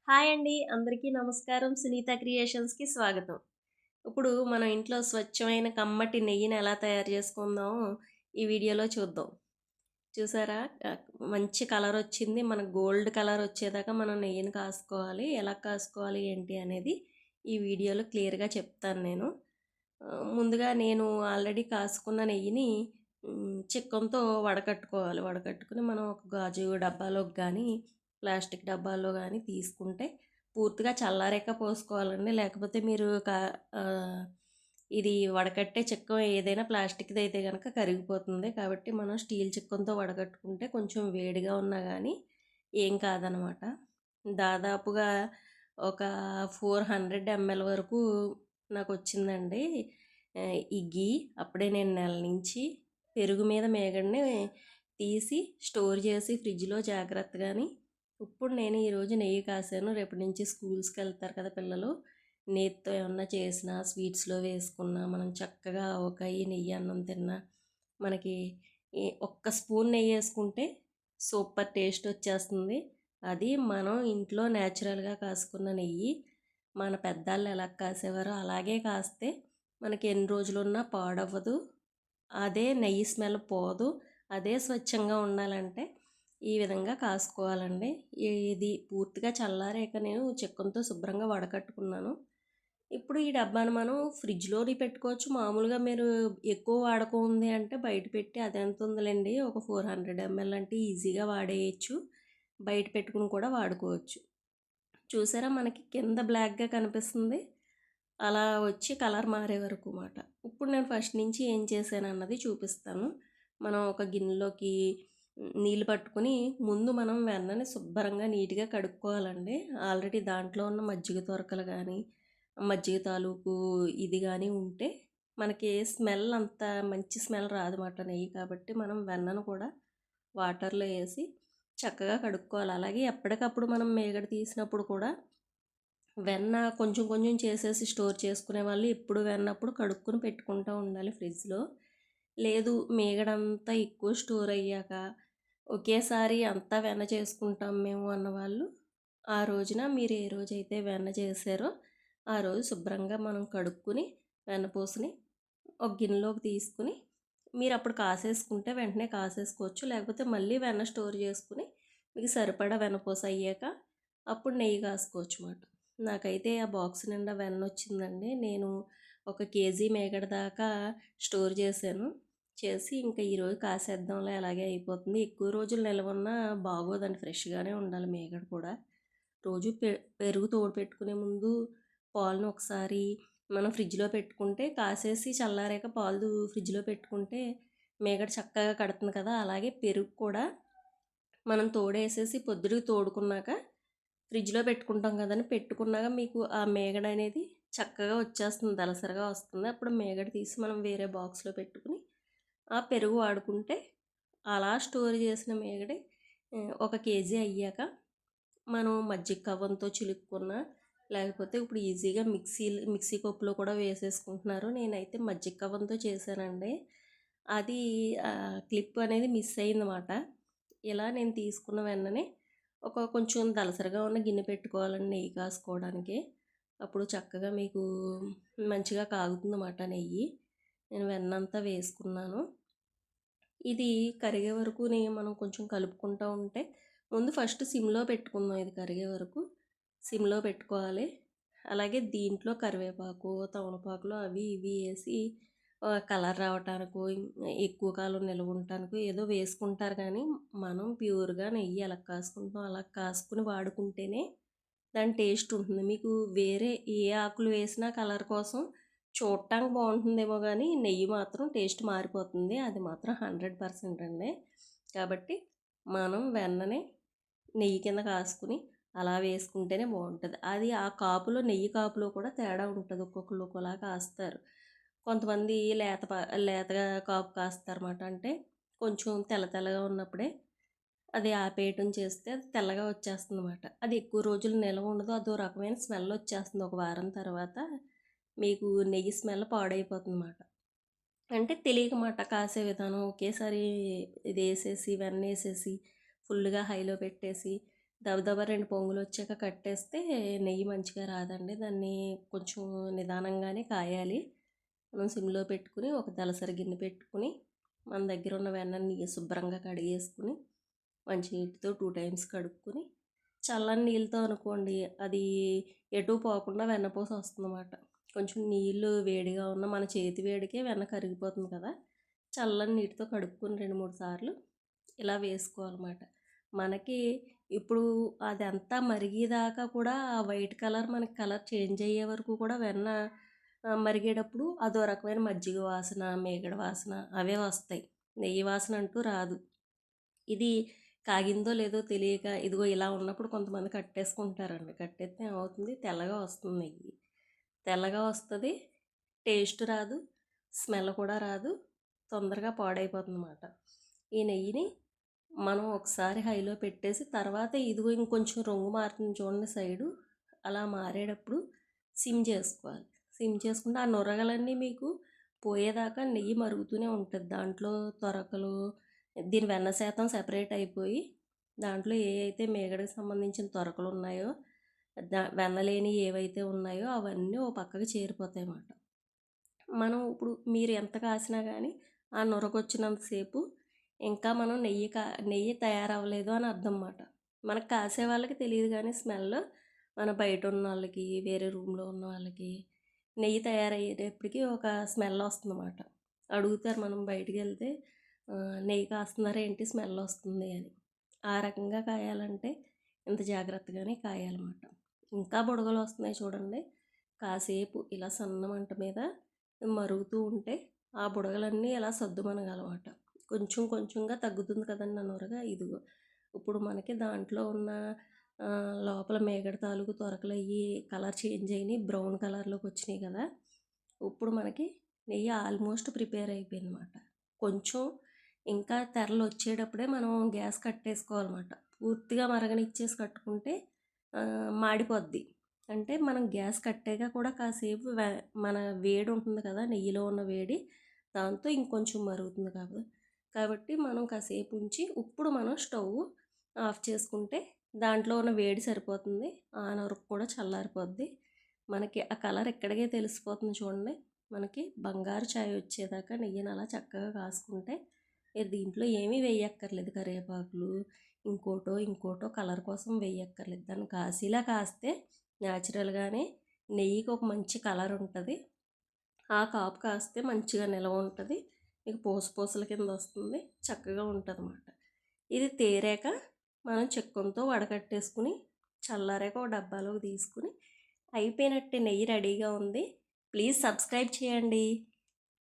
Hi అండి. అందరికీ నమస్కారం. సునీత క్రియేషన్స్‌కి స్వాగతం. ఇప్పుడు మనం ఇంట్లో స్వచ్ఛమైన కమ్మటి నెయ్యిని ఎలా తయారు చేసుకుందామో ఈ వీడియోలో చూద్దాం. చూసారా? ఆహ్, మంచి కలరొచ్చింది. మనకు గోల్డ్ కలర్ వచ్చేదాకా మనం నెయ్యిని కాసుకోవాలి. ఎలా కాసుకోవాలి ఏంటి అనేది ఈ వీడియోలో క్లియర్‌గా చెప్తాను నేను. ముందుగా నేను ఆల్రెడీ కాసుకున్న నెయ్యిని చిక్కంతో వడకట్టుకోవాలి. వడకట్టుకొని మనం ఒక గాజు డబ్బాలోకి గానీ, ప్లాస్టిక్ డబ్బాలో గానీ తీసుకుంటే పూర్తిగా చల్లారాక పోసుకోవాలండి. లేకపోతే మీరు ఆహ్, ఇది వడకట్టే చిక్కం ఏదైనా ప్లాస్టిక్‌ది అయితే గనక కరిగిపోతుంది. కాబట్టి మనం స్టీల్ చిక్కంతో వడకట్టుకుంటే కొంచెం వేడిగా ఉన్నా గానీ ఏం కాదనమాట. దాదాపుగా ఒక 400 ఎంఎల్ వరకు నాకొచ్చిందండి. ఈ ఘీ. అప్పుడే నేను నెల నుంచి పెరుగు మీద మీగడని తీసి స్టోర్ చేసి ఫ్రిడ్జ్‌లో జాగ్రత్తగాని ఇప్పుడు నేను ఈరోజు నెయ్యి కాసాను. రేపటి నుంచి స్కూల్స్‌కెళ్తారు కదా పిల్లలు. నేతితో ఏమన్నా చేసినా, స్వీట్స్‌లో వేసుకున్నా, మనం చక్కగా ఆవకాయి, నెయ్యి అన్నం తిన్నా, మనకి ఒక్క స్పూన్ నెయ్యేసుకుంటే సూపర్ టేస్ట్ వచ్చేస్తుంది. అది మనం ఇంట్లో న్యాచురల్‌గా కాసుకున్న నెయ్యి. మన పెద్దాళ్ళు ఎలా కాసేవారో అలాగే కాస్తే మనకి ఎన్ని రోజులున్నా పాడవ్వదు. అదే నెయ్యి స్మెల్ పోదు. అదే స్వచ్ఛంగా ఉండాలంటే ఈ విధంగా కాసుకోవాలండి. ఇది పూర్తిగా చల్లారాక నేను చిక్కంతో శుభ్రంగా వడకట్టుకున్నాను. ఇప్పుడు ఈ డబ్బాని మనం ఫ్రిడ్జ్‌లోని పెట్టుకోవచ్చు. మామూలుగా మీరు ఎక్కువ వాడకం ఉంది అంటే బయట పెట్టి అదెంతుందిలెండి ఒక 400 ఎంఎల్ అంటే ఈజీగా వాడేయొచ్చు. బయట పెట్టుకుని కూడా వాడుకోవచ్చు. చూసారా మనకి కింద బ్లాక్‌గా కనిపిస్తుంది. అలా వచ్చి కలర్ మారే వరకు మాట. ఇప్పుడు నేను ఫస్ట్ నుంచి ఏం చేశానన్నది చూపిస్తాను. మనం ఒక గిన్నెలోకి నీళ్ళు పట్టుకొని ముందు మనం వెన్నని శుభ్రంగా నీట్‌గా కడుక్కోవాలండి. ఆల్రెడీ దాంట్లో ఉన్న మజ్జిగ తొరకలు గానీ, మజ్జిగ తాలూకు ఇది గానీ ఉంటే మనకి స్మెల్ అంత మంచి స్మెల్ రాదన్నమాట నెయ్యి. కాబట్టి మనం వెన్నను కూడా వాటర్‌లో ఏసి చక్కగా కడుక్కోవాలి. అలాగే ఎప్పటికప్పుడు మనం మీగడ తీసినప్పుడు కూడా వెన్న కొంచెం కొంచెం చేసేసి స్టోర్ చేసుకునేవాళ్ళు. ఎప్పుడు వెన్నప్పుడు కడుక్కొని పెట్టుకుంటూ ఉండాలి ఫ్రిడ్జ్‌లో. లేదు మీగడంతా ఎక్కువ స్టోర్ అయ్యాక ఒకేసారి అంతా వెన్న చేసుకుంటాం మేము అన్నవాళ్ళు, ఆ రోజున మీరు ఏ రోజైతే వెన్న చేశారో ఆ రోజు శుభ్రంగా మనం కడుక్కొని వెన్నపూసని ఒక గిన్నెలోకి తీసుకుని మీరప్పుడు కాసేసుకుంటే వెంటనే కాసేసుకోవచ్చు. లేకపోతే మళ్ళీ వెన్న స్టోర్ చేసుకుని మీకు సరిపడా వెన్నపూస అయ్యాక అప్పుడు నెయ్యి కాసుకోవచ్చు మాట. నాకైతే ఆ బాక్స్ నిండా వెన్నొచ్చిందండి. నేను ఒక కేజీ మేగడ దాకా స్టోర్ చేశాను. చేసి ఇంకా ఈరోజు కాసేద్దాంలే అలాగే అయిపోతుంది. ఎక్కువ రోజులు నిలవున్నా బాగోదండి. ఫ్రెష్‌గానే ఉండాలి మేగడ కూడా. రోజు పెరుగు తోడు పెట్టుకునే ముందు పాలను ఒకసారి మనం ఫ్రిడ్జ్‌లో పెట్టుకుంటే కాసేసి చల్లారాక పాలు ఫ్రిడ్జ్‌లో పెట్టుకుంటే మీగడ చక్కగా కడుతుంది కదా! అలాగే పెరుగు కూడా మనం తోడేసేసి పొద్దుటికి తోడుకున్నాక ఫ్రిడ్జ్‌లో పెట్టుకుంటాం కదండీ! పెట్టుకున్నాక మీకు ఆ మీగడ అనేది చక్కగా వచ్చేస్తుంది. దళసరిగా వస్తుంది. అప్పుడు మీగడ తీసి మనం వేరే బాక్స్‌లో పెట్టుకుని ఆ పెరుగు వాడుకుంటే అలా స్టోర్ చేసిన మీగడే ఒక కేజీ అయ్యాక మనం మజ్జిగ కవ్వంతో చిలుక్కున్నా లేకపోతే ఇప్పుడు ఈజీగా మిక్సీ కప్పులో కూడా వేసేసుకుంటున్నారు. నేనైతే మజ్జిగ కవ్వంతో చేశానండి. అది క్లిప్ అనేది మిస్ అయిందన్నమాట. ఇలా నేను తీసుకున్న వెన్నని కొంచెం దళసరిగా ఉన్న గిన్నె పెట్టుకోవాలండి నెయ్యి కాసుకోవడానికి. అప్పుడు చక్కగా మీకు మంచిగా కాగుతుందన్నమాట నెయ్యి. నేను వెన్నంతా వేసుకున్నాను. ఇది కరిగే వరకుని మనం కొంచెం కలుపుకుంటూ ఉంటే ముందు ఫస్ట్ సిమ్‌లో పెట్టుకుందాం ఇది కరిగే వరకు. సిమ్‌లో పెట్టుకోవాలి. అలాగే దీంట్లో కరివేపాకు, తమలపాకులు అవి ఇవి ఏసి కలర్ రావటానికో, ఎక్కువ కాలం నిలవ ఉండటానికో ఏదో వేసుకుంటారు కానీ, మనం ప్యూర్‌గా నెయ్యి ఎలా కాసుకుంటామో అలా కాసుకొని వాడుకుంటేనే దాని టేస్ట్ ఉంటుంది. మీకు వేరే ఏ ఆకులు వేసినా కలర్ కోసం చూడటానికి బాగుంటుందేమో కానీ నెయ్యి మాత్రం టేస్ట్ మారిపోతుంది. అది మాత్రం 100% అండి. కాబట్టి మనం వెన్నని నెయ్యి కింద కాసుకుని అలా వేసుకుంటేనే బాగుంటుంది. అది ఆ కాపులో నెయ్యి కాపులో కూడా తేడా ఉంటుంది. ఒక్కొక్కళ్ళు ఒకలా కాస్తారు. కొంతమంది లేతగా కాపు కాస్తారన్నమాట. అంటే కొంచెం తెల్ల తెల్లగా ఉన్నప్పుడే అది ఆపేయటం చేస్తే అది తెల్లగా వచ్చేస్తుందన్నమాట. అది ఎక్కువ రోజులు నిల్వ ఉండదు. అదో రకమైన స్మెల్ వచ్చేస్తుంది. ఒక వారం తర్వాత మీకు నెయ్యి స్మెల్ పాడైపోతుందన్నమాట. అంటే తెలియకమాట కాసే విధానం ఒకేసారి ఇది వేసేసి వెన్నేసేసి ఫుల్గా హైలో పెట్టేసి దబదబా 2 పొంగులొచ్చాక కట్టేస్తే నెయ్యి మంచిగా రాదండి. దాన్ని కొంచెం నిదానంగానే కాయాలి. మనం సిమ్‌లో పెట్టుకుని ఒక దలసరి గిన్నె పెట్టుకుని, మన దగ్గర ఉన్న వెన్నని శుభ్రంగా కడిగేసుకుని, మంచి నీటితో 2 టైమ్స్ కడుక్కొని, చల్లని నీళ్ళతో అనుకోండి అది ఎటు పోకుండా వెన్నపూస వస్తుందన్నమాట. కొంచెం నీళ్ళు వేడిగా ఉన్న మన చేతి వేడికే వెన్న కరిగిపోతుంది కదా! చల్లని నీటితో కడుక్కొని 2, 3 సార్లు ఇలా వేసుకోవాలన్నమాట. మనకి ఇప్పుడు అదంతా మరిగేదాకా కూడా ఆ వైట్ కలర్ మనకి కలర్ చేంజ్ అయ్యే వరకు కూడా వెన్న మరిగేటప్పుడు అదో రకమైన మజ్జిగ వాసన, మీగడ వాసన అవే వస్తాయి. నెయ్యి వాసన అంటూ రాదు. ఇది కాగిందో లేదో తెలియక ఇదిగో ఇలా ఉన్నప్పుడు కొంతమంది కట్టేసుకుంటారండి. కట్టేస్తే ఏమవుతుంది తెల్లగా వస్తుంది నెయ్యి. తెల్లగా వస్తుంది, టేస్ట్ రాదు, స్మెల్ కూడా రాదు, తొందరగా పాడైపోతుందన్నమాట. ఈ నెయ్యిని మనం ఒకసారి హైలో పెట్టేసి తర్వాత ఇదిగో ఇంకొంచెం రంగు మారుతుంది చూడండి సైడు, అలా మారేటప్పుడు సిమ్ చేసుకోవాలి. సిమ్ చేసుకుంటే ఆ నురగలన్నీ మీకు పోయేదాకా నెయ్యి మరుగుతూనే ఉంటుంది. దాంట్లో తొరకలు దీని వెన్న శాతం సెపరేట్ అయిపోయి దాంట్లో ఏ అయితే మేగడకి సంబంధించిన తొరకలు ఉన్నాయో వెన్నలేని ఏవైతే ఉన్నాయో అవన్నీ ఓ పక్కకి చేరిపోతాయి అన్నమాట. మనం ఇప్పుడు మీరు ఎంత కాసినా కానీ ఆ నురగొచ్చినంతసేపు ఇంకా మనం నెయ్యి తయారవ్వలేదు అని అర్థం అన్నమాట. మనకు కాసే వాళ్ళకి తెలియదు కానీ స్మెల్ మన బయట ఉన్న వాళ్ళకి వేరే రూమ్లో ఉన్న వాళ్ళకి నెయ్యి తయారయ్యేటప్పటికి ఒక స్మెల్ వస్తుందన్నమాట. అడుగుతారు మనం బయటికి వెళ్తే నెయ్యి కాస్తున్నారా ఏంటి స్మెల్ వస్తుంది అని. ఆ రకంగా కాయాలంటే ఇంత జాగ్రత్తగానే కాయాలన్నమాట. ఇంకా బుడగలు వస్తున్నాయి చూడండి, కాసేపు ఇలా సన్న మంట మీద మరుగుతూ ఉంటే ఆ బుడగలన్నీ ఇలా సద్దుమనగలమాట. కొంచెం కొంచెంగా తగ్గుతుంది కదండి నొరగా. ఇదిగో ఇప్పుడు మనకి దాంట్లో ఉన్న లోపల మేగడ తాలూకు తొరకలు అయ్యి కలర్ చేంజ్ అయినాయి, బ్రౌన్ కలర్లోకి వచ్చినాయి కదా. ఇప్పుడు మనకి నెయ్యి ఆల్మోస్ట్ ప్రిపేర్ అయిపోయింది అన్నమాట. కొంచెం ఇంకా తెరలు వచ్చేటప్పుడే మనం గ్యాస్ కట్టేసుకోవాలన్నమాట. పూర్తిగా మరగనిచ్చేసి కట్టుకుంటే మాడిపోద్ది. అంటే మనం గ్యాస్ కట్టాక కూడా కాసేపు మన వేడి ఉంటుంది కదా, నెయ్యిలో ఉన్న వేడి దాంతో ఇంకొంచెం మరుగుతుంది కాబట్టి మనం కాసేపు ఉంచి ఇప్పుడు మనం స్టవ్ ఆఫ్ చేసుకుంటే దాంట్లో ఉన్న వేడి సరిపోతుంది. ఆ నొరకు కూడా చల్లారిపోద్ది. మనకి ఆ కలర్ ఎక్కడికే తెలిసిపోతుంది చూడండి. మనకి బంగారు ఛాయ్ వచ్చేదాకా నెయ్యిని అలా చక్కగా కాసుకుంటే దీంట్లో ఏమీ వేయక్కర్లేదు. కరివేపాకులు ఇంకోటో కలర్ కోసం వేయక్కర్లేదు. దాన్ని కాసేలా కాస్తే న్యాచురల్గానే నెయ్యికి ఒక మంచి కలర్ ఉంటుంది. ఆ కాపు కాస్తే మంచిగా నిలవ ఉంటుంది, మీకు పూసల కింద వస్తుంది, చక్కగా ఉంటుంది అన్నమాట. ఇది తేరాక మనం చెక్కంతో వడకట్టేసుకుని చల్లారాక ఒక డబ్బాలోకి తీసుకుని అయిపోయినట్టే. నెయ్యి రెడీగా ఉంది. ప్లీజ్ సబ్స్క్రైబ్ చేయండి.